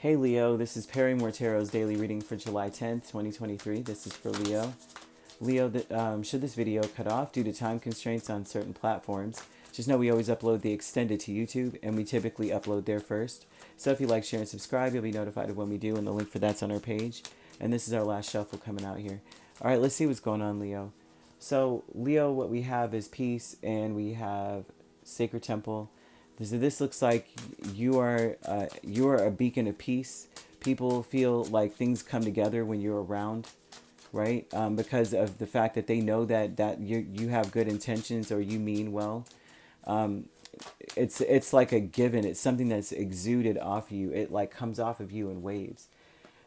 Hey Leo, this is Perrymore Tarot's daily reading for July 10th, 2023. This is for Leo. Leo, should this video cut off due to time constraints on certain platforms, just know we always upload the extended to YouTube, and we typically upload there first. So if you like, share, and subscribe, you'll be notified of when we do, and the link for that's on our page. And this is our last shuffle coming out here. All right, let's see what's going on, Leo. So Leo, what we have is peace, and we have sacred temple. This looks like you are a beacon of peace. People feel like things come together when you're around, right? Because of the fact that they know that you have good intentions or you mean well. It's like a given. It's something that's exuded off you. It like comes off of you in waves,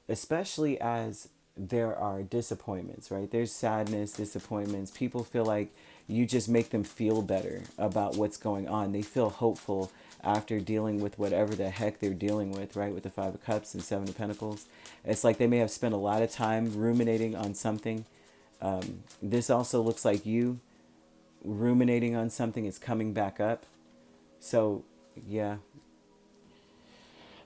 especially as there are disappointments, right? There's sadness, disappointments. People feel like you just make them feel better about what's going on. They feel hopeful after dealing with whatever the heck they're dealing with, right? With the Five of Cups and Seven of Pentacles. It's like they may have spent a lot of time ruminating on something. This also looks like you ruminating on something. It's coming back up. So, yeah.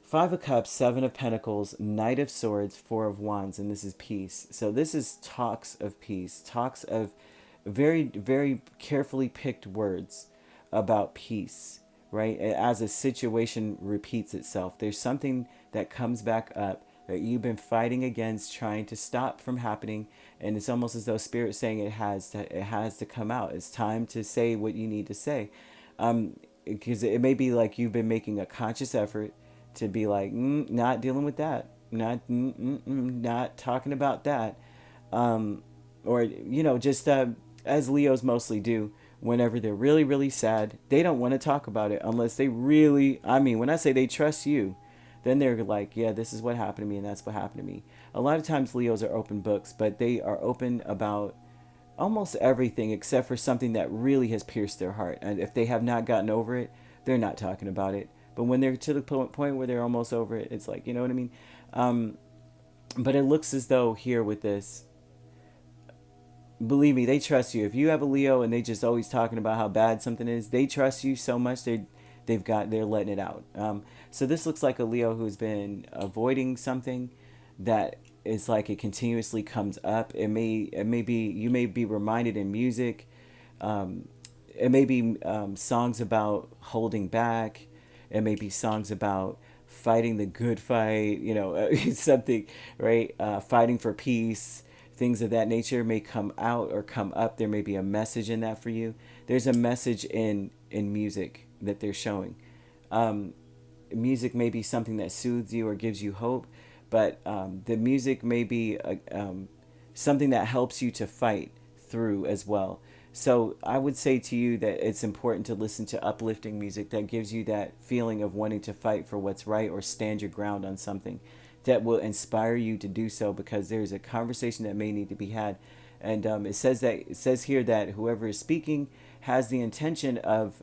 Five of Cups, Seven of Pentacles, Knight of Swords, Four of Wands, and this is peace. So this is talks of peace, talks of very, very carefully picked words about peace, right? As a situation repeats itself, there's something that comes back up that you've been fighting against, trying to stop from happening, and it's almost as though Spirit's saying it has to come out. It's time to say what you need to say, because it may be like you've been making a conscious effort to be like, not dealing with that, not talking about that, or just as Leos mostly do. Whenever they're really, really sad, they don't want to talk about it unless they really. I mean, when I say they trust you, then they're like, yeah, this is what happened to me, and that's what happened to me. A lot of times Leos are open books, but they are open about almost everything except for something that really has pierced their heart. And if they have not gotten over it, they're not talking about it. But when they're to the point where they're almost over it, it's like, you know what I mean? But it looks as though here with this, believe me, they trust you. If you have a Leo and they just always talking about how bad something is, they trust you so much they're letting it out. So this looks like a Leo who's been avoiding something that is like it continuously comes up. It may be you may be reminded in music. It may be songs about holding back. It may be songs about fighting the good fight. Something, right? Fighting for peace. Things of that nature may come out or come up. There may be a message in that for you. There's a message in music that they're showing. Music may be something that soothes you or gives you hope, but the music may be something that helps you to fight through as well. So I would say to you that it's important to listen to uplifting music that gives you that feeling of wanting to fight for what's right or stand your ground on something that will inspire you to do so, because there's a conversation that may need to be had. And it says here that whoever is speaking has the intention of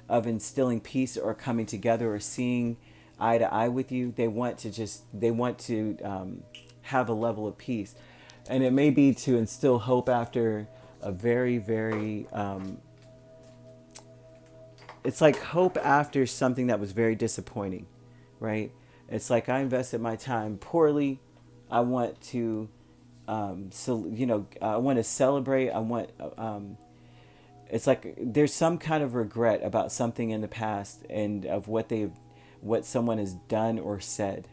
instilling peace or coming together or seeing eye to eye with you. They want to have a level of peace, and it may be to instill hope after a very, very it's like hope after something that was very disappointing, right? It's like I invested my time poorly. I want to I want to celebrate. It's like there's some kind of regret about something in the past and of what someone has done or said.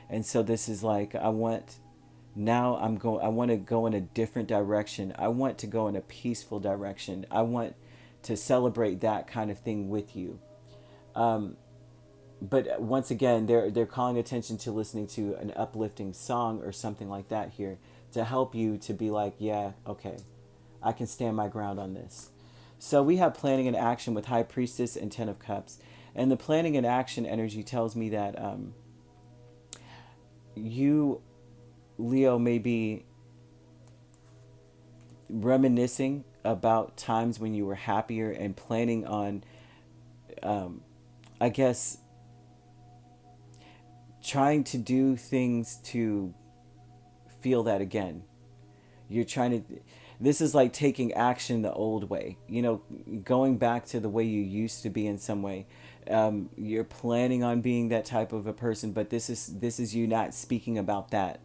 And so this is like I want to go in a different direction. I want to go in a peaceful direction. I want to celebrate that kind of thing with you. But once again, they're calling attention to listening to an uplifting song or something like that here to help you to be like, yeah, okay, I can stand my ground on this. So we have planning and action with High Priestess and Ten of Cups. And the planning and action energy tells me that you, Leo, may be reminiscing about times when you were happier and planning on, I guess, trying to do things to feel that again. You're trying to, this is like taking action the old way, going back to the way you used to be in some way. You're planning on being that type of a person, but this is you not speaking about that.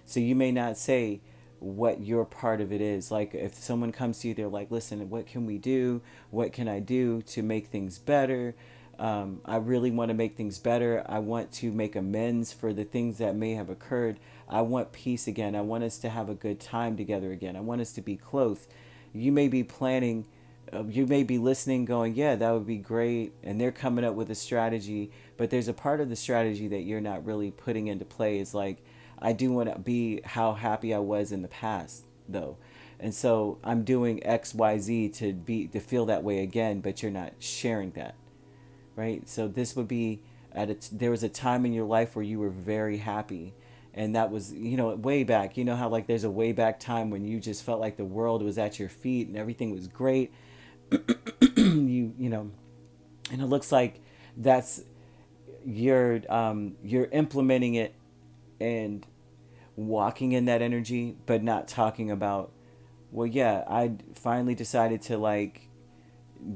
So you may not say what your part of it is. Like if someone comes to you, they're like, listen, what can we do? What can I do to make things better? I really want to make things better. I want to make amends for the things that may have occurred. I want peace again. I want us to have a good time together again. I want us to be close. You may be planning, you may be listening, going, yeah, that would be great. And they're coming up with a strategy, but there's a part of the strategy that you're not really putting into play. Is like, I do want to be how happy I was in the past, though. And so I'm doing XYZ to feel that way again, but you're not sharing that, right? So this would be there was a time in your life where you were very happy, and that was, way back. You know how like there's a way back time when you just felt like the world was at your feet and everything was great. You know, and it looks like that's you're implementing it and walking in that energy, but not talking about, well, yeah, I finally decided to like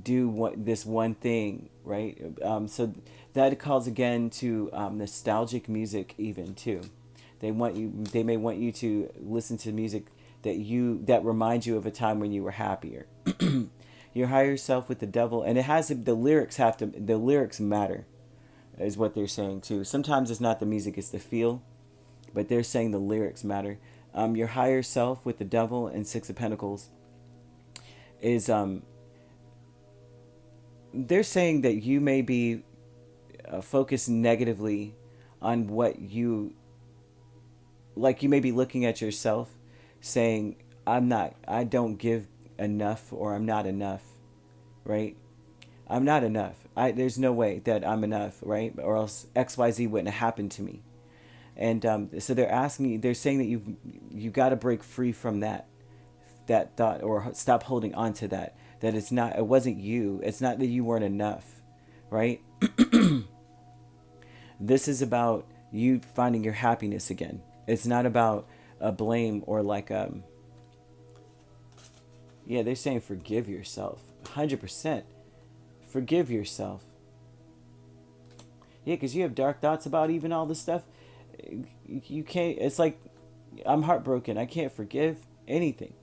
do this one thing, right? So that calls again to nostalgic music, even too. They may want you to listen to music that reminds you of a time when you were happier. Your higher self with the devil, and it has the lyrics matter, is what they're saying too. Sometimes it's not the music, it's the feel, but they're saying the lyrics matter. Your higher self with the devil and Six of Pentacles is they're saying that you may be focused negatively on what you like. You may be looking at yourself saying, I don't give enough, or I'm not enough, right? I'm not enough. There's no way that I'm enough, right? Or else XYZ wouldn't have happened to me. And so they're saying that you got to break free from that thought, or stop holding on to that. That it wasn't you. It's not that you weren't enough, right? This is about you finding your happiness again. It's not about a blame or like yeah, they're saying forgive yourself. 100%. Forgive yourself. Yeah, because you have dark thoughts about even all this stuff. You can't, it's like, I'm heartbroken. I can't forgive anything.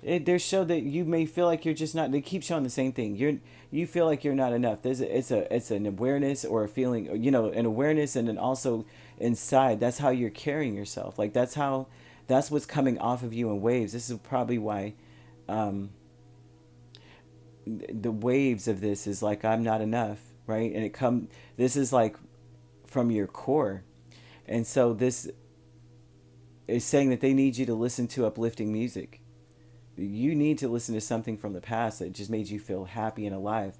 They show that you may feel like you're just not. They keep showing the same thing. You feel like you're not enough. It's an awareness or a feeling. An awareness, and then also inside. That's how you're carrying yourself. Like that's what's coming off of you in waves. This is probably why, the waves of this is like, I'm not enough, right? And this is like from your core, and so this is saying that they need you to listen to uplifting music. You need to listen to something from the past that just made you feel happy and alive.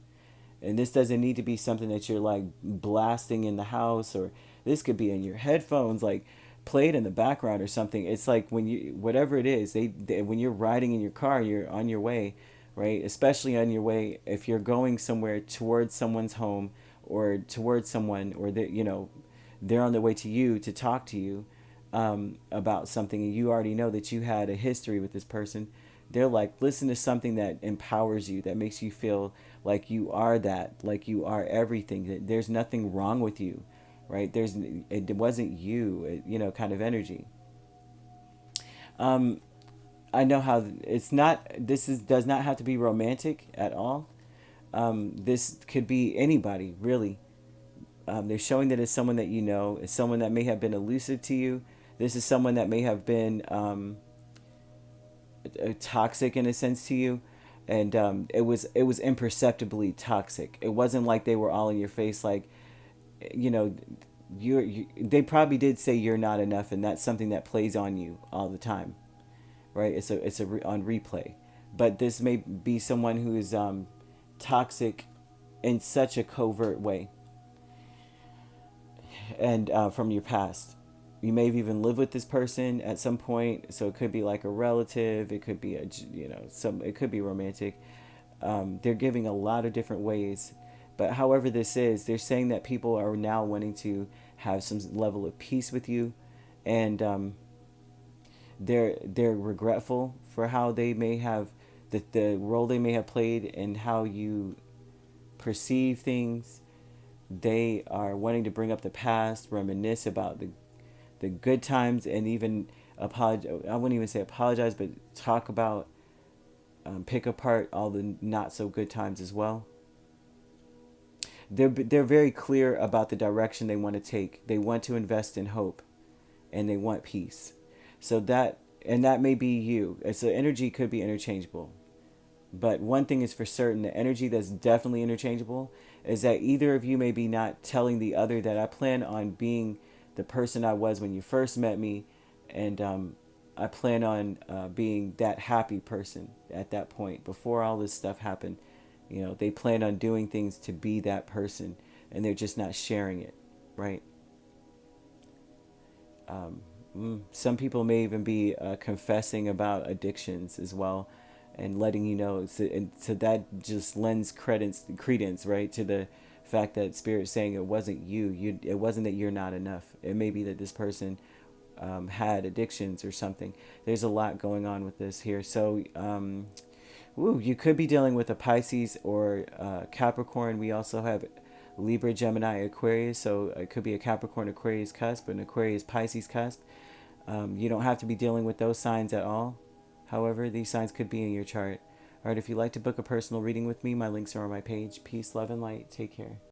And this doesn't need to be something that you're like blasting in the house, or this could be in your headphones, like played in the background or something. It's like when you, whatever it is, when you're riding in your car, you're on your way, right? Especially on your way, if you're going somewhere towards someone's home, or towards someone, or they're on their way to you to talk to you about something, and you already know that you had a history with this person. They're like, listen to something that empowers you, that makes you feel like you are that, like you are everything, that there's nothing wrong with you, right? It wasn't you, kind of energy. I know how it's not, does not have to be romantic at all. This could be anybody, really. They're showing that it's someone that you know, it's someone that may have been elusive to you. This is someone that may have been toxic in a sense to you, and it was imperceptibly toxic. It wasn't like they were all in your face, like, you know they probably did say you're not enough, and that's something that plays on you all the time, right? On replay. But this may be someone who is toxic in such a covert way, and from your past. You may have even lived with this person at some point, so it could be like a relative. It could be it could be romantic. They're giving a lot of different ways, but however this is, they're saying that people are now wanting to have some level of peace with you, and they're regretful for how they may have the role they may have played in how you perceive things. They are wanting to bring up the past, reminisce about the good times, and even apologize. I wouldn't even say apologize, but talk about, pick apart all the not so good times as well. They're very clear about the direction they want to take. They want to invest in hope, and they want peace. So that may be you. So energy could be interchangeable. But one thing is for certain, the energy that's definitely interchangeable is that either of you may be not telling the other that I plan on being the person I was when you first met me, and I plan on being that happy person at that point before all this stuff happened. They plan on doing things to be that person, and they're just not sharing it, right? Some people may even be confessing about addictions as well, and letting you know. So that just lends credence, right, to the fact that Spirit's saying it wasn't you. It wasn't that you're not enough. It may be that this person had addictions or something. There's a lot going on with this here. So, you could be dealing with a Pisces or Capricorn. We also have Libra, Gemini, Aquarius. So it could be a Capricorn, Aquarius cusp, an Aquarius, Pisces cusp. You don't have to be dealing with those signs at all. However, these signs could be in your chart. All right, if you'd like to book a personal reading with me, my links are on my page. Peace, love, and light. Take care.